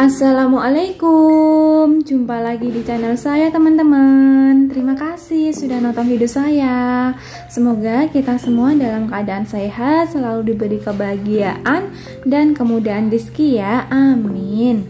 Assalamualaikum, jumpa lagi di channel saya teman-teman. Terima kasih sudah nonton video saya. Semoga kita semua dalam keadaan sehat, selalu diberi kebahagiaan dan kemudahan rezeki ya, amin.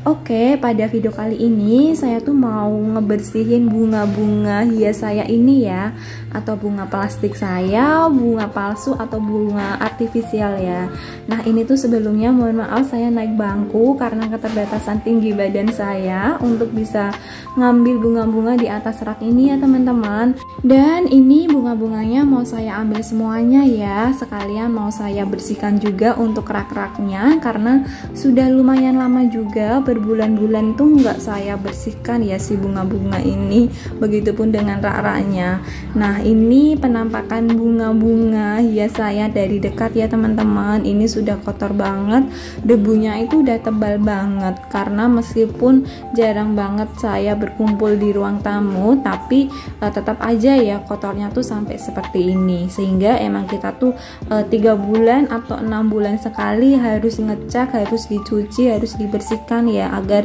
Oke, pada video kali ini saya tuh mau ngebersihin bunga-bunga hias saya ini ya, atau bunga plastik saya, bunga palsu atau bunga artifisial ya. Nah ini tuh sebelumnya mohon maaf saya naik bangku karena keterbatasan tinggi badan saya untuk bisa ngambil bunga-bunga di atas rak ini ya teman-teman. Dan ini bunga-bunganya mau saya ambil semuanya ya, sekalian mau saya bersihkan juga untuk rak-raknya karena sudah lumayan lama juga, berbulan-bulan tuh nggak saya bersihkan ya si bunga-bunga ini, begitupun dengan rak-raknya. Nah ini penampakan bunga-bunga hias saya dari dekat ya teman-teman. Ini sudah kotor banget, debunya itu udah tebal banget karena meskipun jarang banget saya berkumpul di ruang tamu, tapi tetap aja ya kotornya tuh sampai seperti ini. Sehingga emang kita tuh 3 bulan atau 6 bulan sekali harus ngecek, harus dicuci, harus dibersihkan ya, agar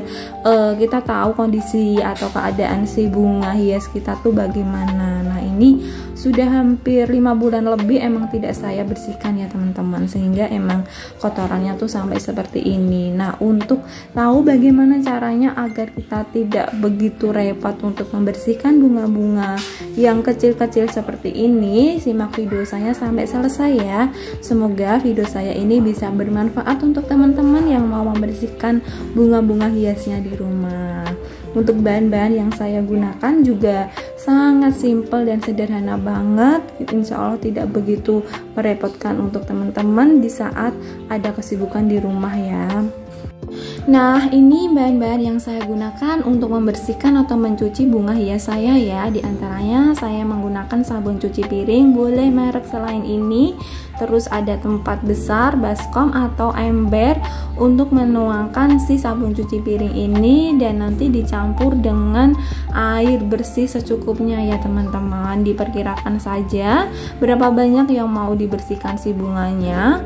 kita tahu kondisi atau keadaan si bunga hias kita tuh bagaimana. Nah ini sudah hampir 5 bulan lebih emang tidak saya bersihkan ya teman-teman, sehingga emang kotorannya tuh sampai seperti ini. Nah untuk tahu bagaimana caranya agar kita tidak begitu repot untuk membersihkan bunga-bunga yang kecil-kecil seperti ini, simak video saya sampai selesai ya. Semoga video saya ini bisa bermanfaat untuk teman-teman yang mau membersihkan bunga-bunga hiasnya di rumah. Untuk bahan-bahan yang saya gunakan juga sangat simple dan sederhana banget, insya Allah tidak begitu merepotkan untuk teman-teman di saat ada kesibukan di rumah ya. Nah ini bahan-bahan yang saya gunakan untuk membersihkan atau mencuci bunga hias saya ya. Di antaranya saya menggunakan sabun cuci piring, boleh merek selain ini. Terus ada tempat besar, baskom atau ember untuk menuangkan si sabun cuci piring ini, dan nanti dicampur dengan air bersih secukupnya ya teman-teman. Diperkirakan saja berapa banyak yang mau dibersihkan si bunganya.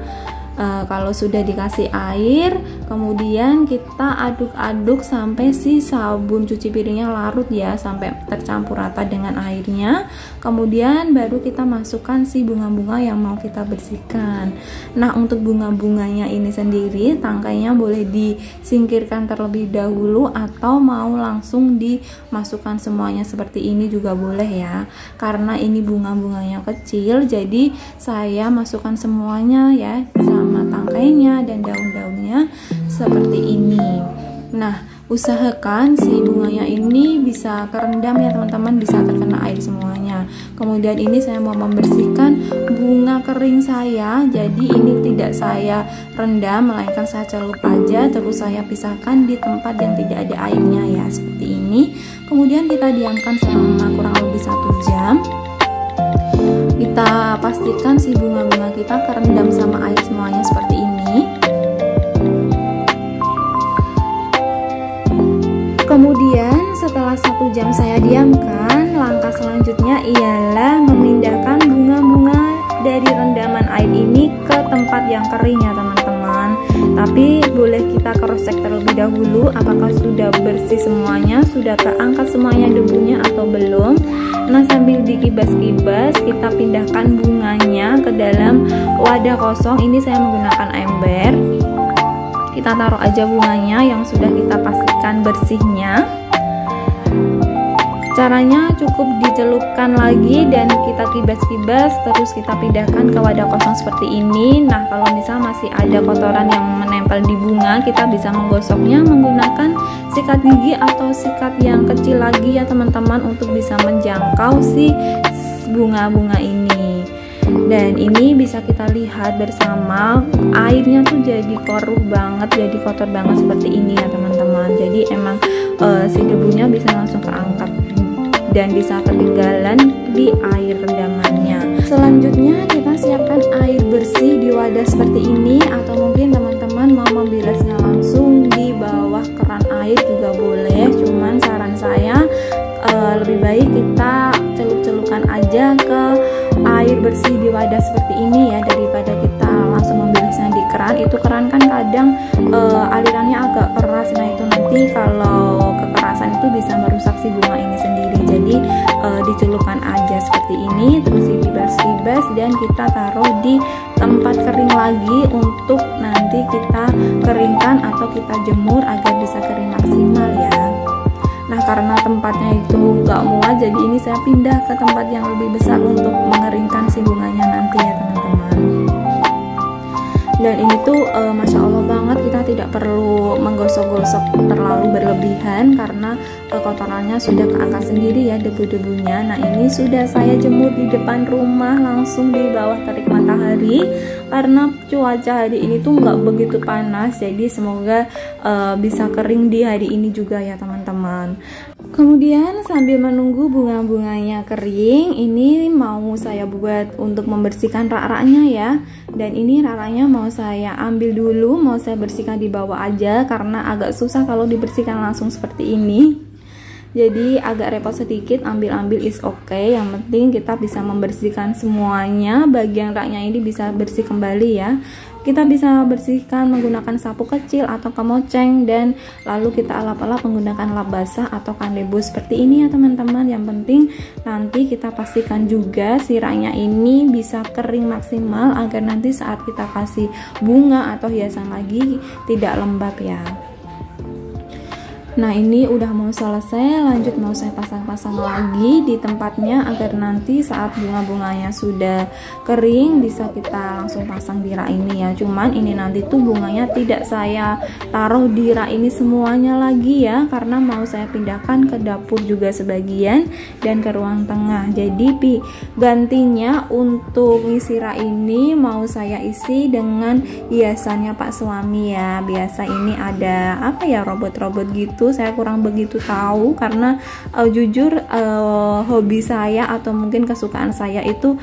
Kalau sudah dikasih air, kemudian kita aduk-aduk sampai si sabun cuci piringnya larut ya, sampai tercampur rata dengan airnya. Kemudian baru kita masukkan si bunga-bunga yang mau kita bersihkan. Nah untuk bunga-bunganya ini sendiri, tangkainya boleh disingkirkan terlebih dahulu atau mau langsung dimasukkan semuanya seperti ini juga boleh ya. Karena ini bunga-bunganya kecil, jadi saya masukkan semuanya ya, sama tangkainya dan daun-daunnya seperti ini. Nah usahakan si bunganya ini bisa kerendam ya teman-teman, bisa terkena air semuanya. Kemudian ini saya mau membersihkan bunga kering saya, jadi ini tidak saya rendam melainkan saya celup aja, terus saya pisahkan di tempat yang tidak ada airnya ya, seperti ini. Kemudian kita diamkan selama kurang lebih 1 jam. Kita pastikan si bunga-bunga kita kerendam sama air semuanya seperti ini. Kemudian setelah 1 jam saya diamkan, langkah selanjutnya ialah memindahkan bunga-bunga dari rendaman air ini ke tempat yang kering ya teman-teman. Tapi boleh kita cross check terlebih dahulu apakah sudah bersih semuanya, sudah terangkat semuanya debunya atau belum. Nah sambil dikibas-kibas kita pindahkan bunganya ke dalam wadah kosong. Ini saya menggunakan ember. Kita taruh aja bunganya yang sudah kita pastikan bersihnya. Caranya cukup dicelupkan lagi dan kita kibas-kibas, terus kita pindahkan ke wadah kosong seperti ini. Nah kalau misal masih ada kotoran yang menempel di bunga, kita bisa menggosoknya menggunakan sikat gigi atau sikat yang kecil lagi ya teman-teman, untuk bisa menjangkau si bunga-bunga ini. Dan ini bisa kita lihat bersama, airnya tuh jadi koruh banget, jadi kotor banget seperti ini ya teman-teman. Jadi emang si debunya bisa langsung terangkat dan bisa ketinggalan di air rendamannya. Selanjutnya kita siapkan air bersih di wadah seperti ini, atau mungkin teman-teman mau membilasnya langsung di bawah keran air juga boleh. Cuman saran saya lebih baik kita celup-celupkan aja ke air bersih di wadah seperti ini ya, daripada kita langsung membilasnya di keran. keran. Itu keran kan kadang alirannya agak keras, nah itu nanti kalau kekerasan itu bisa merusak si bunga ini sendiri. Jadi dicelupkan aja seperti ini, terus dibas-bas dan kita taruh di tempat kering lagi untuk nanti kita keringkan atau kita jemur agar bisa kering maksimal ya. Nah karena tempatnya itu nggak muat, jadi ini saya pindah ke tempat yang lebih besar untuk mengeringkan si bunganya nanti ya teman-teman. Dan ini tuh Masya Allah banget, kita tidak perlu menggosok-gosok terlalu berlebihan karena kotorannya sudah keangkat sendiri ya debu-debunya. Nah ini sudah saya jemur di depan rumah langsung di bawah terik matahari karena cuaca hari ini tuh nggak begitu panas, jadi semoga bisa kering di hari ini juga ya teman-teman. Kemudian sambil menunggu bunga-bunganya kering, ini mau saya buat untuk membersihkan rak-raknya ya. Dan ini rak-raknya mau saya ambil dulu, mau saya bersihkan di bawah aja karena agak susah kalau dibersihkan langsung seperti ini. Jadi agak repot sedikit, ambil-ambil is okay. Yang penting kita bisa membersihkan semuanya, bagian raknya ini bisa bersih kembali ya. Kita bisa bersihkan menggunakan sapu kecil atau kemoceng, dan lalu kita alap-alap menggunakan lap basah atau kanebo seperti ini ya teman-teman. Yang penting nanti kita pastikan juga si raknya ini bisa kering maksimal agar nanti saat kita kasih bunga atau hiasan lagi tidak lembab ya. Nah ini udah mau selesai, lanjut mau saya pasang-pasang lagi di tempatnya agar nanti saat bunga-bunganya sudah kering bisa kita langsung pasang di rak ini ya. Cuman ini nanti tuh bunganya tidak saya taruh di rak ini semuanya lagi ya, karena mau saya pindahkan ke dapur juga sebagian dan ke ruang tengah. Jadi gantinya untuk ngisi rak ini mau saya isi dengan hiasannya Pak suami ya. Biasa ini ada apa ya, robot-robot gitu, saya kurang begitu tahu karena jujur hobi saya atau mungkin kesukaan saya itu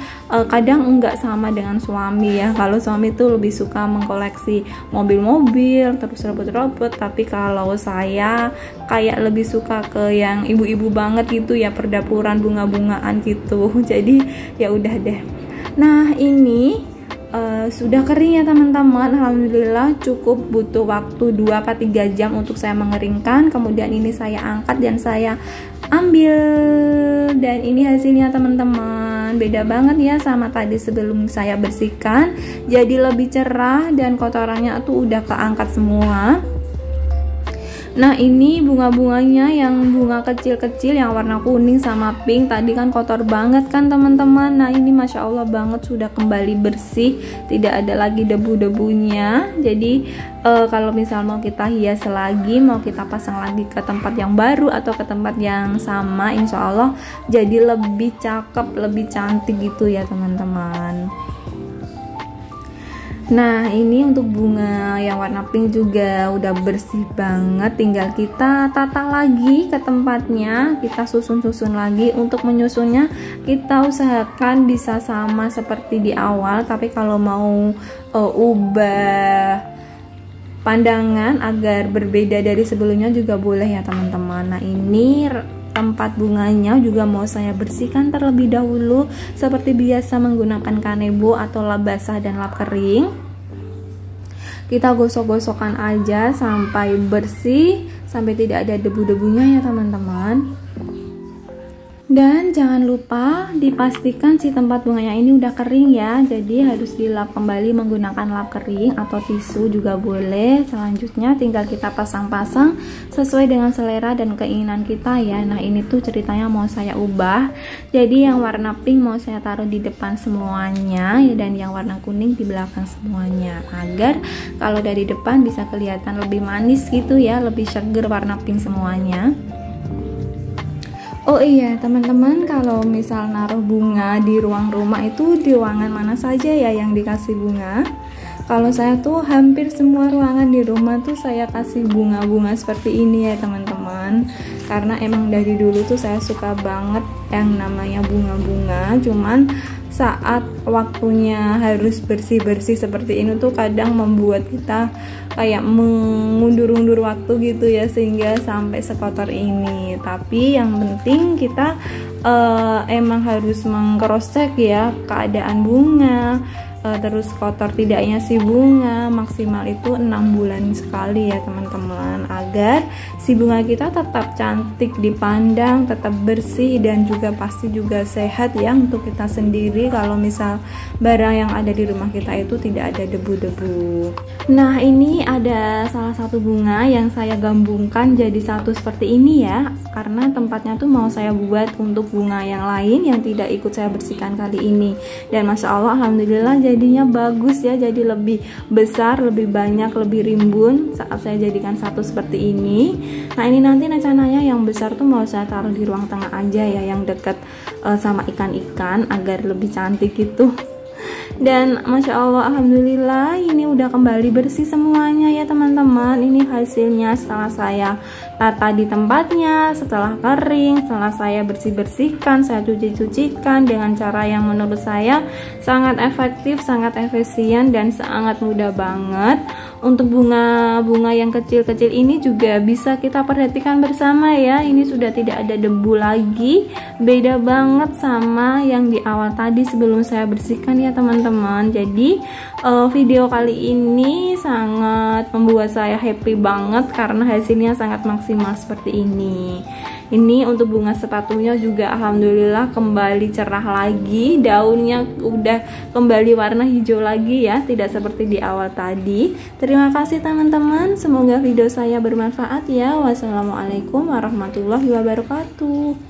kadang enggak sama dengan suami ya. Kalau suami itu lebih suka mengkoleksi mobil-mobil terus robot-robot, tapi kalau saya kayak lebih suka ke yang ibu-ibu banget gitu ya, perdapuran bunga-bungaan gitu. Jadi ya udah deh. Nah ini sudah kering ya teman-teman, alhamdulillah cukup butuh waktu 2-3 jam untuk saya mengeringkan. Kemudian ini saya angkat dan saya ambil, dan ini hasilnya teman-teman. Beda banget ya sama tadi sebelum saya bersihkan, jadi lebih cerah dan kotorannya tuh udah keangkat semua. Nah ini bunga-bunganya yang bunga kecil-kecil yang warna kuning sama pink tadi kan kotor banget kan teman-teman. Nah ini Masya Allah banget sudah kembali bersih, tidak ada lagi debu-debunya. Jadi kalau misal mau kita hias lagi, mau kita pasang lagi ke tempat yang baru atau ke tempat yang sama, insya Allah jadi lebih cakep, lebih cantik gitu ya teman-teman. Nah ini untuk bunga yang warna pink juga udah bersih banget, tinggal kita tata lagi ke tempatnya, kita susun-susun lagi. Untuk menyusunnya kita usahakan bisa sama seperti di awal, tapi kalau mau ubah pandangan agar berbeda dari sebelumnya juga boleh ya teman-teman. Nah ini tempat bunganya juga mau saya bersihkan terlebih dahulu seperti biasa menggunakan kanebo atau lap basah dan lap kering. Kita gosok-gosokkan aja sampai bersih, sampai tidak ada debu-debunya ya teman-teman. Dan jangan lupa dipastikan si tempat bunganya ini udah kering ya, jadi harus dilap kembali menggunakan lap kering atau tisu juga boleh. Selanjutnya tinggal kita pasang-pasang sesuai dengan selera dan keinginan kita ya. Nah ini tuh ceritanya mau saya ubah, jadi yang warna pink mau saya taruh di depan semuanya ya, dan yang warna kuning di belakang semuanya, agar kalau dari depan bisa kelihatan lebih manis gitu ya, lebih seger warna pink semuanya. Oh iya teman-teman, kalau misal naruh bunga di ruang rumah itu di ruangan mana saja ya yang dikasih bunga? Kalau saya tuh hampir semua ruangan di rumah tuh saya kasih bunga-bunga seperti ini ya teman-teman. Karena emang dari dulu tuh saya suka banget yang namanya bunga-bunga. Cuman saat waktunya harus bersih-bersih seperti ini tuh kadang membuat kita kayak mengundur-undur waktu gitu ya, sehingga sampai sekotor ini. Tapi yang penting kita emang harus meng-cross check ya keadaan bunga, terus kotor tidaknya si bunga, maksimal itu 6 bulan sekali ya teman-teman, agar si bunga kita tetap cantik dipandang, tetap bersih, dan juga pasti juga sehat ya untuk kita sendiri kalau misal barang yang ada di rumah kita itu tidak ada debu-debu. Nah, ini ada salah satu bunga yang saya gabungkan jadi satu seperti ini ya, karena tempatnya tuh mau saya buat untuk bunga yang lain yang tidak ikut saya bersihkan kali ini. Dan masya Allah, alhamdulillah jadinya bagus ya, jadi lebih besar, lebih banyak, lebih rimbun saat saya jadikan satu seperti ini. Nah, ini nanti rencananya yang besar tuh mau saya taruh di ruang tengah aja ya, yang dekat sama ikan-ikan agar lebih cantik gitu. Dan masya Allah, alhamdulillah ini udah kembali bersih semuanya ya teman-teman. Ini hasilnya setelah saya tata di tempatnya, setelah kering, setelah saya bersih-bersihkan, saya cuci-cucikan dengan cara yang menurut saya sangat efektif, sangat efisien, dan sangat mudah banget. Untuk bunga-bunga yang kecil-kecil ini juga bisa kita perhatikan bersama ya. Ini sudah tidak ada debu lagi, beda banget sama yang di awal tadi sebelum saya bersihkan ya teman-teman. Jadi video kali ini sangat membuat saya happy banget karena hasilnya sangat maksimal seperti ini. Ini untuk bunga sepatunya juga alhamdulillah kembali cerah lagi, daunnya udah kembali warna hijau lagi ya, tidak seperti di awal tadi. Terima kasih teman-teman, semoga video saya bermanfaat ya. Wassalamualaikum warahmatullahi wabarakatuh.